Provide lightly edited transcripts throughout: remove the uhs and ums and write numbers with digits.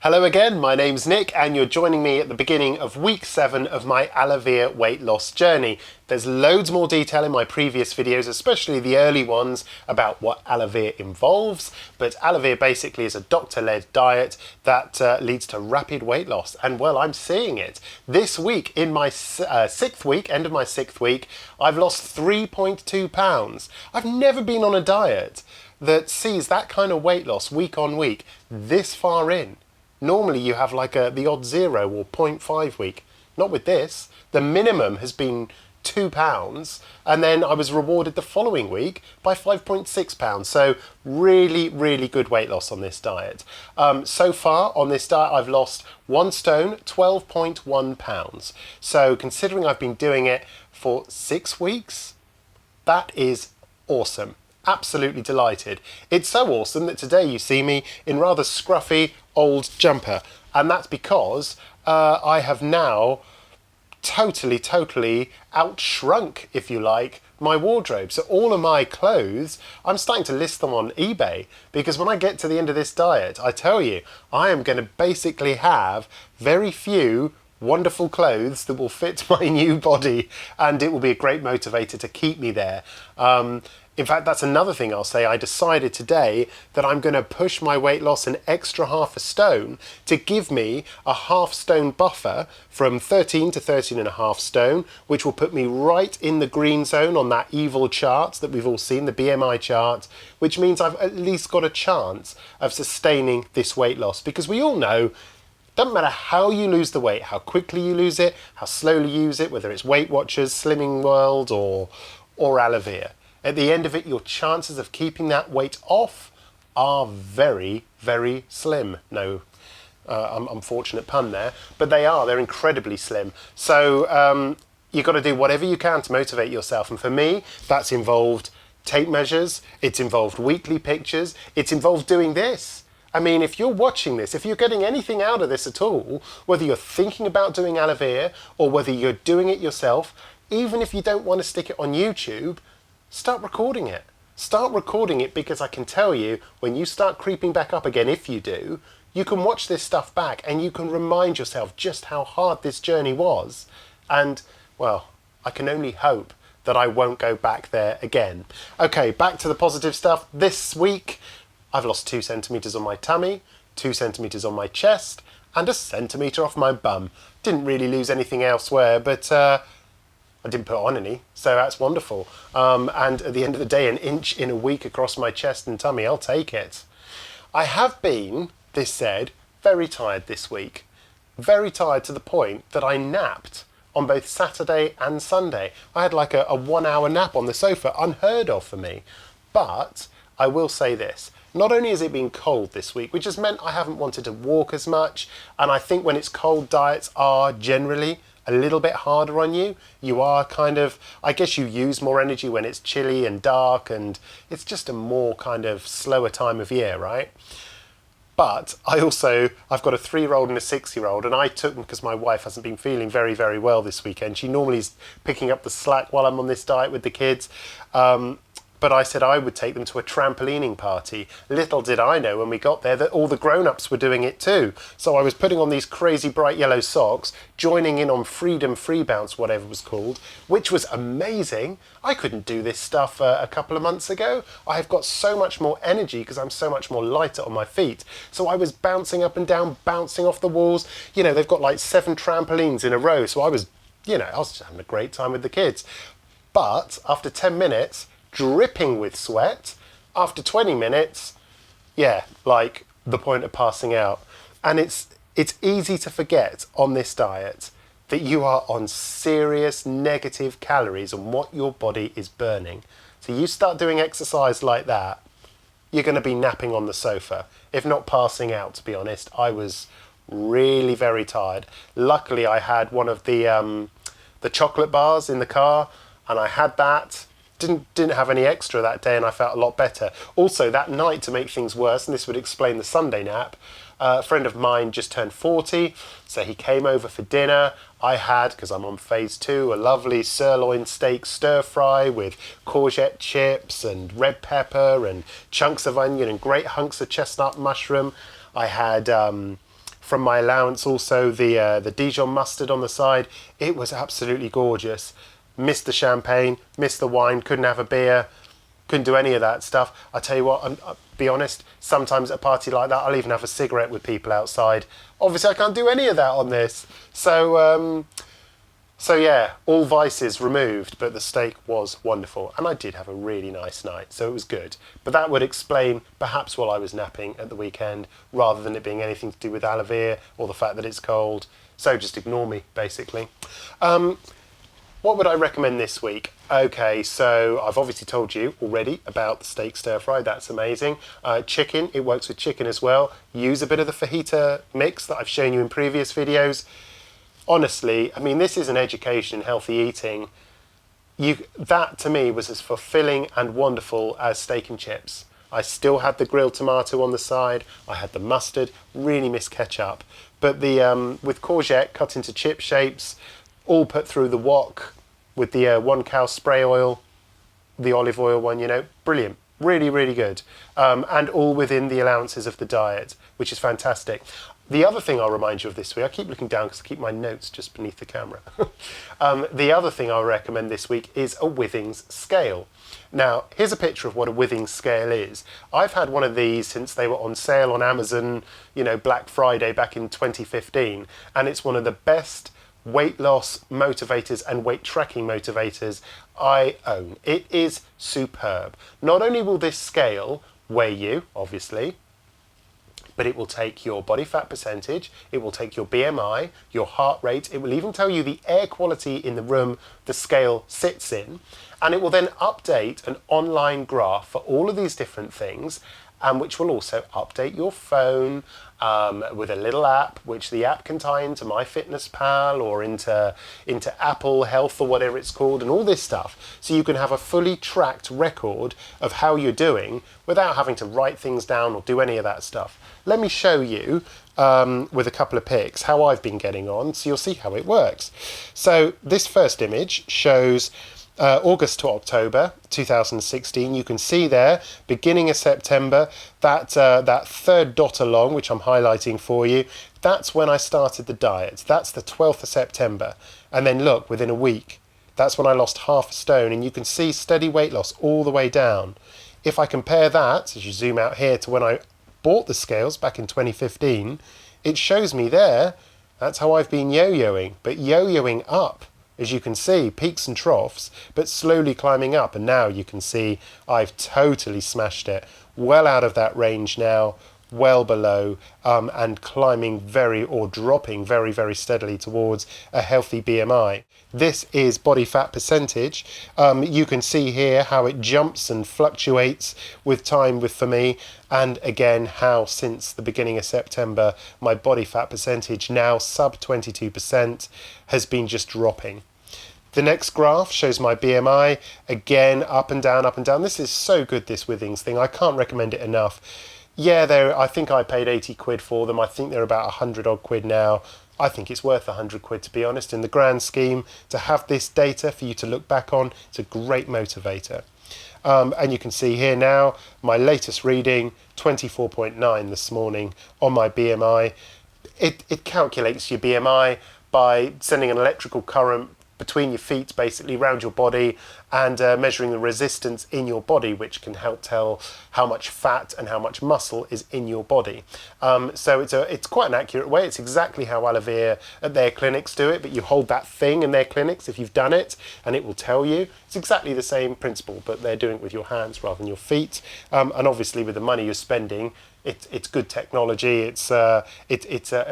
Hello again, my name's Nick and you're joining me at the beginning of week 7 of my Alevere weight loss journey. There's loads more detail in my previous videos, especially the early ones about what Alevere involves, but Alevere basically is a doctor-led diet that leads to rapid weight loss, and well, I'm seeing it. This week, in my end of my sixth week, I've lost 3.2 pounds. I've never been on a diet that sees that kind of weight loss week on week this far in. Normally you have like the odd 0 or 0.5 week. Not with this. The minimum has been £2 and then I was rewarded the following week by £5.6. So really good weight loss on this diet. So far on this diet I've lost 1 stone, 12.1 pounds. So considering I've been doing it for 6 weeks, that is awesome. Absolutely delighted. It's so awesome that today you see me in rather scruffy old jumper, and that's because I have now totally outshrunk, if you like, my wardrobe. So all of my clothes, I'm starting to list them on eBay, because when I get to the end of this diet, I tell you, I am going to basically have very few wonderful clothes that will fit my new body, and it will be a great motivator to keep me there. In fact, that's another thing I'll say. I decided today that I'm going to push my weight loss an extra half a stone to give me a half stone buffer from 13 to 13.5 stone, which will put me right in the green zone on that evil chart that we've all seen, the BMI chart, which means I've at least got a chance of sustaining this weight loss, because we all know doesn't matter how you lose the weight, how quickly you lose it, how slowly you use it, whether it's Weight Watchers, Slimming World or Alevere. At the end of it, your chances of keeping that weight off are very slim. No, unfortunate pun there, but they're incredibly slim. So you've got to do whatever you can to motivate yourself. And for me, that's involved tape measures, it's involved weekly pictures, it's involved doing this. I mean, if you're watching this, if you're getting anything out of this at all, whether you're thinking about doing Alevere or whether you're doing it yourself, even if you don't want to stick it on YouTube, start recording it. Start recording it, because I can tell you, when you start creeping back up again, if you do, you can watch this stuff back and you can remind yourself just how hard this journey was. And, well, I can only hope that I won't go back there again. Okay, back to the positive stuff. This week, I've lost 2 centimetres on my tummy, 2 centimetres on my chest, and 1 centimetre off my bum. Didn't really lose anything elsewhere, but I didn't put on any, so that's wonderful. And at the end of the day, 1 inch in a week across my chest and tummy, I'll take it. I have been, this said, very tired this week. Very tired to the point that I napped on both Saturday and Sunday. I had like a 1-hour nap on the sofa, unheard of for me. But I will say this. Not only has it been cold this week, which has meant I haven't wanted to walk as much, and I think when it's cold, diets are generally a little bit harder on you. You are kind of, I guess you use more energy when it's chilly and dark, and it's just a more kind of slower time of year, right? But I've got a 3-year-old and a 6-year-old, and I took them because my wife hasn't been feeling very well this weekend. She normally is picking up the slack while I'm on this diet with the kids. But I said I would take them to a trampolining party. Little did I know when we got there that all the grown-ups were doing it too. So I was putting on these crazy bright yellow socks, joining in on Freedom Free Bounce, whatever it was called, which was amazing. I couldn't do this stuff a couple of months ago. I've got so much more energy because I'm so much more lighter on my feet. So I was bouncing up and down, bouncing off the walls. You know, they've got like 7 trampolines in a row. So I was just having a great time with the kids. But after 10 minutes, dripping with sweat, after 20 minutes, yeah, like the point of passing out. And it's easy to forget on this diet that you are on serious negative calories on what your body is burning. So you start doing exercise like that, you're going to be napping on the sofa, if not passing out, to be honest. I was really very tired. Luckily, I had one of the chocolate bars in the car, and I had that. Didn't have any extra that day, and I felt a lot better. Also, that night, to make things worse, and this would explain the Sunday nap, a friend of mine just turned 40, so he came over for dinner. I had, because I'm on phase 2, a lovely sirloin steak stir fry with courgette chips and red pepper and chunks of onion and great hunks of chestnut mushroom. I had from my allowance. Also the Dijon mustard on the side. It was absolutely gorgeous. Missed the champagne, missed the wine, couldn't have a beer, couldn't do any of that stuff. I tell you what, I'll be honest, sometimes at a party like that, I'll even have a cigarette with people outside. Obviously, I can't do any of that on this. So yeah, all vices removed, but the steak was wonderful. And I did have a really nice night, so it was good. But that would explain perhaps why I was napping at the weekend, rather than it being anything to do with Alevere or the fact that it's cold. So just ignore me, basically. What would I recommend this week? Okay, so I've obviously told you already about the steak stir fry. That's amazing. Chicken, it works with chicken as well. Use a bit of the fajita mix that I've shown you in previous videos. Honestly, I mean, this is an education in healthy eating. That to me was as fulfilling and wonderful as steak and chips. I still had the grilled tomato on the side. I had the mustard, really miss ketchup. But the with courgette cut into chip shapes, all put through the wok with the 1 cow spray oil, the olive oil one, you know, brilliant. Really, really good. And all within the allowances of the diet, which is fantastic. The other thing I'll remind you of this week, I keep looking down because I keep my notes just beneath the camera. The other thing I'll recommend this week is a Withings Scale. Now, here's a picture of what a Withings Scale is. I've had one of these since they were on sale on Amazon, you know, Black Friday back in 2015. And it's one of the best weight loss motivators and weight tracking motivators I own. It is superb. Not only will this scale weigh you, obviously, but it will take your body fat percentage, it will take your BMI, your heart rate, it will even tell you the air quality in the room the scale sits in, and it will then update an online graph for all of these different things, and which will also update your phone with a little app, which the app can tie into MyFitnessPal or into Apple Health or whatever it's called, and all this stuff. So you can have a fully tracked record of how you're doing without having to write things down or do any of that stuff. Let me show you with a couple of pics how I've been getting on, so you'll see how it works. So this first image shows August to October 2016. You can see there, beginning of September, that third dot along, which I'm highlighting for you, that's when I started the diet. That's the 12th of September. And then look, within a week, that's when I lost half a stone, and you can see steady weight loss all the way down. If I compare that, as you zoom out here, to when I bought the scales back in 2015, it shows me there, that's how I've been yo-yoing, but yo-yoing up. As you can see, peaks and troughs, but slowly climbing up. And now you can see I've totally smashed it. Well out of that range now, well below, and climbing dropping very, very steadily towards a healthy BMI. This is body fat percentage. You can see here how it jumps and fluctuates with time for me. And again, how since the beginning of September, my body fat percentage, now sub 22%, has been just dropping. The next graph shows my BMI, again, up and down, up and down. This is so good, this Withings thing. I can't recommend it enough. Yeah, I think I paid 80 quid for them. I think they're about 100 odd quid now. I think it's worth 100 quid, to be honest. In the grand scheme, to have this data for you to look back on, it's a great motivator. And you can see here now, my latest reading, 24.9 this morning on my BMI. It calculates your BMI by sending an electrical current between your feet, basically around your body, and measuring the resistance in your body, which can help tell how much fat and how much muscle is in your body. So it's quite an accurate way. It's exactly how Alevere at their clinics do it, but you hold that thing in their clinics if you've done it, and it will tell you. It's exactly the same principle, but they're doing it with your hands rather than your feet. And obviously with the money you're spending, it's good technology. It's a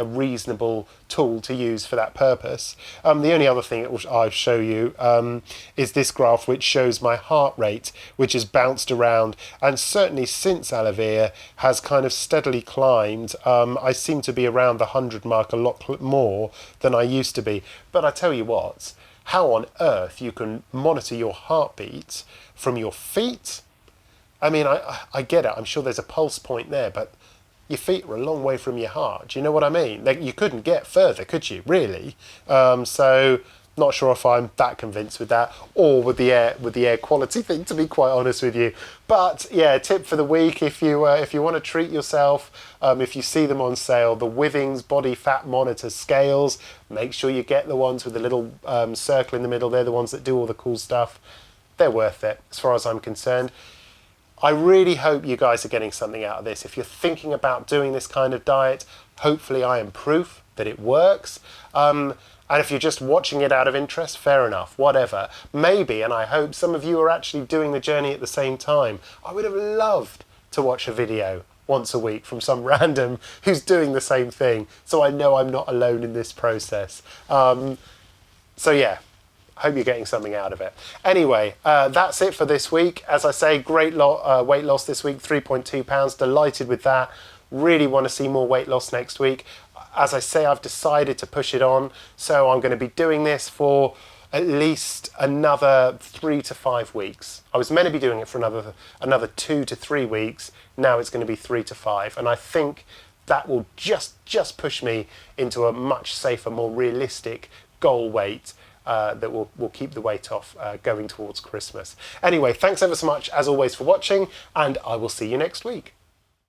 reasonable tool to use for that purpose. The only other thing I'll show you is this graph, which shows my heart rate, which has bounced around, and certainly since Alevere has kind of steadily climbed. I seem to be around the 100 mark a lot more than I used to be. But I tell you what, how on earth you can monitor your heartbeat from your feet? I mean, I get it. I'm sure there's a pulse point there, but your feet are a long way from your heart. Do you know what I mean? Like, you couldn't get further, could you? Really? So Not sure if I'm that convinced with that, or with the air quality thing, to be quite honest with you. But yeah, tip for the week: if you want to treat yourself, if you see them on sale, the Withings body fat monitor scales, make sure you get the ones with the little circle in the middle. They're the ones that do all the cool stuff. They're worth it, as far as I'm concerned. I really hope you guys are getting something out of this. If you're thinking about doing this kind of diet, hopefully I am proof that it works. And if you're just watching it out of interest, fair enough, whatever. Maybe, and I hope some of you are actually doing the journey at the same time. I would have loved to watch a video once a week from some random who's doing the same thing, so I know I'm not alone in this process. So yeah, hope you're getting something out of it. Anyway, that's it for this week. As I say, great weight loss this week, 3.2 pounds. Delighted with that. Really want to see more weight loss next week. As I say, I've decided to push it on, so I'm going to be doing this for at least another 3 to 5 weeks. I was meant to be doing it for another 2 to 3 weeks. Now it's going to be 3 to 5, and I think that will just push me into a much safer, more realistic goal weight that will keep the weight off going towards Christmas. Anyway, thanks ever so much as always for watching, and I will see you next week.